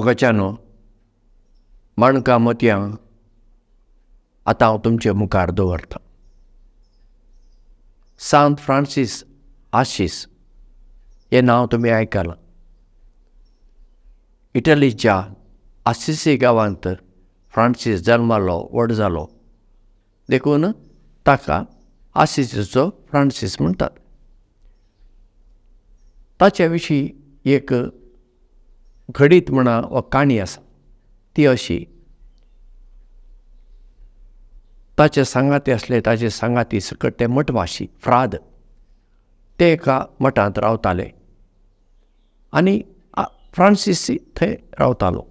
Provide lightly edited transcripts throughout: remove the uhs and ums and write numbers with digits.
मोगाच्यानो माणका मतयां आतां हांव तुमचे मुखार दवरतां. सांत फ्रांसीस आशीस हें नांव तुमी आयकलां. इटलीच्या आसिसी गांवांत फ्रांसीस जल्मालो व्हड जालो देखून ताका आसिसीचो फ्रांसीस म्हणटात. ताचे विशीं एक घडीत म्हणा वा काणी आसा. ती अशी: ताचे सांगाती आसले, ताचे सांगाती सकट ते मठवासी फ्राद ते एका मठांत रावताले आनी फ्रांसीस थंय रावतालो.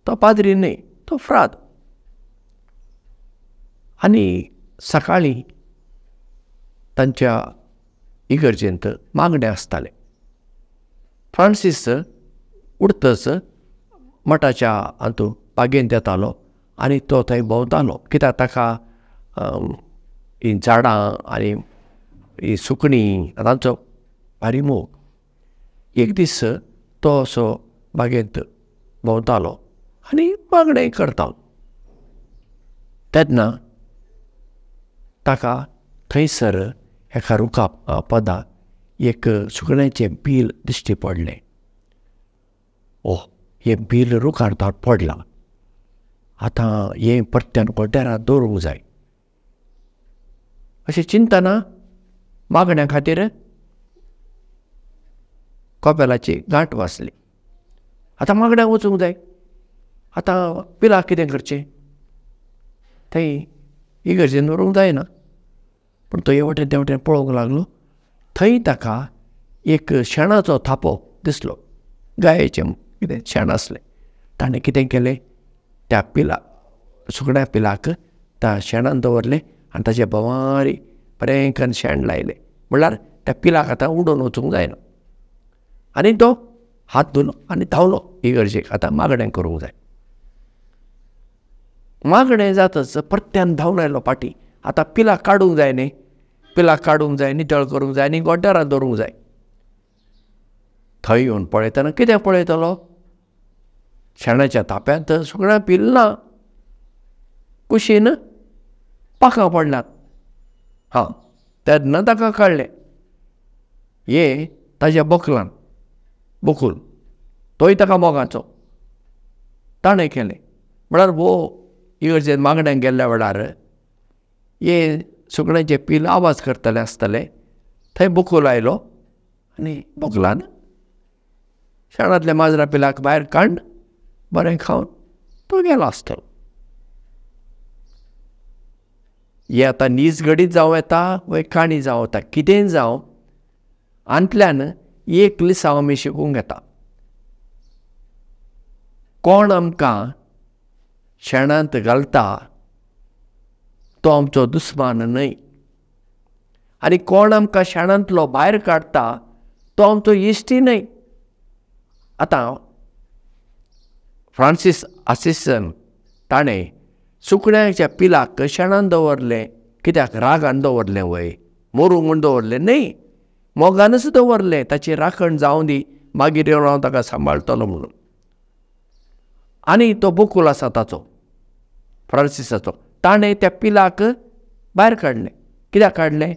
तो पाद्री न्हय, तो फ्राद. आनी सकाळीं तांच्या इगर्जेंत मागणें आसतालें. फ्रांसीस उठतच मठाच्या हातूंत बागेंत येतालो आनी तो थंय भोंवतालो, कित्याक ताका हीं झाडां आनी ही सुकणीं तांचो भारी मोग. एक दीस तो असो बागेंत भोंवतालो आनी मागणें करतालो. तेन्ना ताका थंयसर एका रुखा पोंदा एक सुकण्याचें बील दिश्टी पडलें. हें बील रुखार पडलां, आतां हें परत्यान गोड्ड्यारांत दवरूंक जाय अशें चिंतना मागण्या खातीर कपेलाची गांठ वाजली. आतां मागण्यांक वचूंक जाय. आतां बिलाक कितें करचें? थंय इगर्जेन व्हरूंक जायना. पूण तो हे वटेन ते वटेन पळोवंक लागलो. थंय ताका एक शेणाचो थापो दिसलो. गायेचें कितें शेण आसलें. ताणें कितें केलें, त्या पिलाक सुकण्या पिलाक त्या शेणान दवरलें आनी ताचे भोंवारी बरें करून शेण लायलें. म्हणल्यार त्या पिलाक आतां उडोवन वचूंक जायना. आनी तो हात धुलो आनी धांवलो इगर्जेक. आतां मागणें करूंक जाय. मागणें जातच परत्यान धांवन आयलो फाटीं. आतां पिलाक काडूंक जाय न्ही, पिलाक काडूंक जाय, नितळ करूंक जाय आनी गोड्ड्यारांत दवरूंक जाय. थंय येवन पळयतना कितें पळयतलो? शेणाच्या थाप्यांत सुकण्यां पिल ना, कुशीन पाखां पडल्यात. तेन्ना ताका कळ्ळें हें ताच्या बोकलान बकूल, तोय ताका मोगाचो. ताणें केलें म्हळ्यार वो इगर्जेन मागण्यांक गेल्ल्या वेळार हे सुकण्याचें पील आवाज करतलें आसतलें. थंय बकूल आयलो आनी बकलान शेणांतल्या माजरा पिलाक भायर काडून बरें खावन तो गेलो आसतलो. हें आतां नीज घडीत जावं येता वा काणी जावं येता, कितेंय जावं, हातूंतल्यान एक लिसांव आमी शिकूंक येता. कोण आमकां शेणांत घालता तो आमचो दुस्मान न्हय, आनी कोण आमकां शेणांतलो भायर काडटा तो आमचो इश्टी न्हय. आतां फ्रांसीस आसिसान ताणें सुकण्याच्या पिलाक शेणान दवरलें, कित्याक रागान दवरलें वय, मरूंक म्हूण दवरलें न्हय, मोगानच दवरलें. ताची राखण जावं दी, मागीर येवन हांव ताका सांबाळटलो म्हणून. आनी तो बकूल आसा ताचो, फ्रांसीसाचो, ताणें त्या पिलाक भायर काडलें. कित्याक काडलें?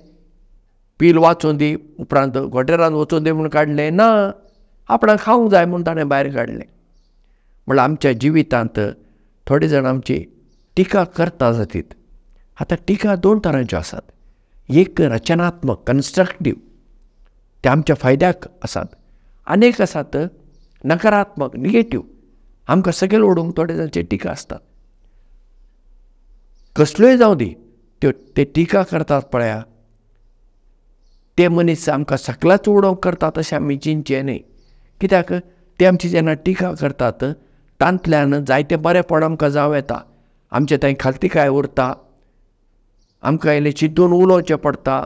पील वाचूं दी, उपरांत गोड्डेरांत वचूं दी म्हूण काडलें ना, आपणाक खावंक जाय म्हूण ताणें भायर काडलें. म्हणल्यार आमच्या जिवितांत थोडे जाण आमची टिका करता जातीत. आतां टिका दोन तरांच्यो आसात. एक रचनात्मक कन्स्ट्रक्टीव, ते आमच्या फायद्याक आसात. आनीक आसात नकारात्मक निगेटीव, आमकां सकयल ओडूंक थोडे जांची टिका आसतात. कसल्योय जावं दी त्यो ते टिका करतात पळया, ते मनीस आमकां सकलाच उडोवंक करतात अशें आमी चिंतचें न्हय. कित्याक ते आमची जेन्ना टिका करतात तांतल्यान जायते बरेपण आमकां जावं येता. आमचे थंय खालतीकाय उरता, आमकां इल्लें चिंतून उलोवचें पडटा,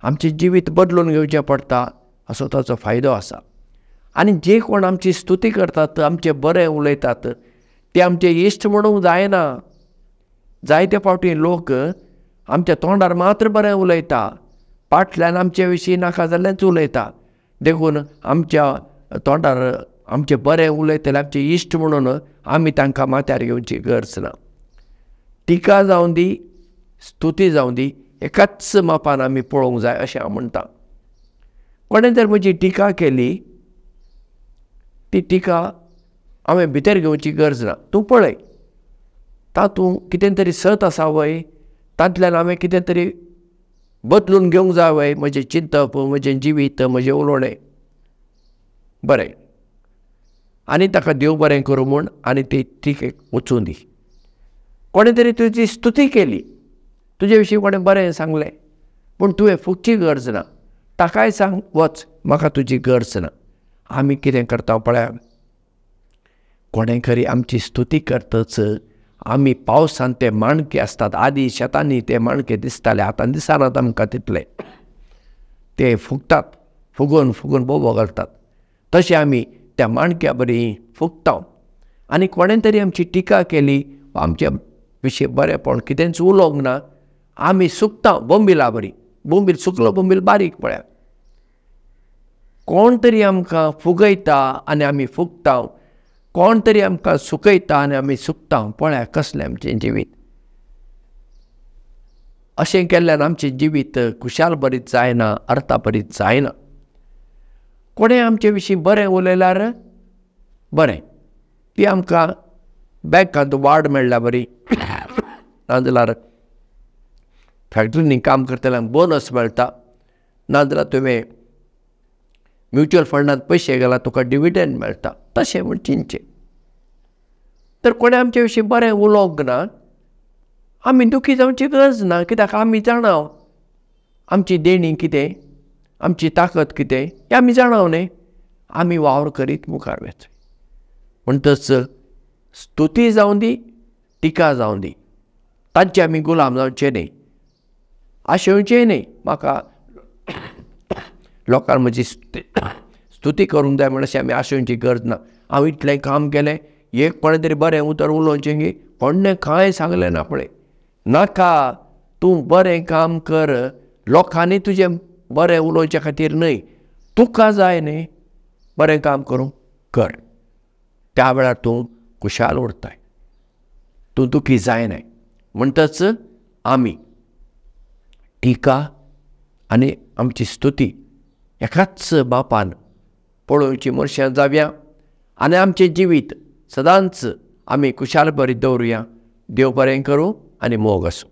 आमचें जिवीत बदलून घेवचें पडटा, असो ताचो फायदो आसा. आनी जे कोण आमची स्तुती करतात, आमचें बरें उलयतात, ते आमचे इश्ट म्हणूंक जायना. जायते फावटी लोक आमच्या तोंडार मात्र बरें उलयता, फाटल्यान आमचे विशीं नाका जाल्लेंच उलयता. देखून आमच्या तोंडार आमचें बरें उलयतले आमचे इश्ट म्हणून आमी तांकां माथ्यार घेवची गरज ना. टिका जावं दी, स्तुती जावं दी, एकाच मापान आमी पळोवंक जाय अशें हांव म्हणटां. कोणें जर म्हजी टिका केली, ती टिका हांवें भितर घेवची गरज ना. तूं पळय, तातूंत कितें तरी सत आसा वय, तांतल्यान हांवें कितें तरी बदलून घेवंक जाय वय, म्हजें चिंतप, म्हजें जिवीत, म्हजें उलोवणें. बरें, आनी ताका देव बरें करूं म्हूण आनी ती टिकेक वचूं दी. कोणें तरी तुजी स्तुती केली, तुजे विशीं कोणें बरें सांगलें, पूण तुवें फुगची गरज ना. ताकाय सांग, वच, म्हाका तुजी गरज ना. आमी कितें करता पळय, कोणें खरी आमची स्तुती करतच आमी पावसान ते माणके आसतात, आदी शेतांनी ते माणके दिसताले, आतां दिसनात आमकां तितले. ते फुगतात, फुगोवन फुगोवन बोबो घालतात. तशें आमी त्या माणक्या बरी फुगता. आनी कोणें तरी आमची टिका केली, आमच्या विशीं बरेंपण कितेंच उलोवंक ना, आमी सुकता बोंबिला बरी. बोंबील सुकलो बोंबील बारीक पळया. कोण तरी आमकां फुगयता आनी आमी फुगता, कोण तरी आमकां सुकयता आनी आमी सुकता. पळया कसलें आमचें जिवीत. अशें केल्ल्यान आमचें जिवीत खुशाल बरीत जायना, अर्था बरीत जायना. कोणें आमचे विशीं बरें उलयल्यार बरें, ती आमकां बँकांत वाड मेळ्ळ्या बरी, नाजाल्यार फॅक्ट्रींनी काम करतल्यांक बोनस मेळटा, नाजाल्यार तुवें म्युच्युअल फंडांत पयशे घाला तुका डिविडंड मेळटा, तशें म्हूण चिंतचें. तर कोणें आमचे विशीं बरें उलोवंक ना, आमी दुखी जावची गरज ना. कित्याक आमी जाणाव आमची देणी कितें, आमची ताकद कितें हें आमी जाणाव न्ही. आमी वावर करीत मुखार वच. म्हणटच स्तुती जावं दी, टिका जावं दी, तांचे आमी गुलाम जावचे न्ही, आशेवचेय न्ही. म्हाका लोकांक म्हजी स्तुती करूंक जाय म्हण अशें आमी आशेवची गरज ना. हांव इतलें काम केलें, एक कोणें तरी बरें उतर उलोवचें गी, कोणें कांय सांगलें ना पळय. नाका, तूं बरें काम कर, लोकांनी तुजें बरें उलोवचे खातीर न्हय, तुका जाय न्ही बरें काम करूंक, कर. त्या वेळार तूं खुशाल उरताय, तूं दुखी जायनाय. म्हणटच आमी टिका आनी आमची स्तुती एकाच बापान पळोवची मनशां जावया आनी आमचें जिवीत सदांच आमी खुशाल बरीत दवरुया. देव बरें करूं आनी मोग आसूं.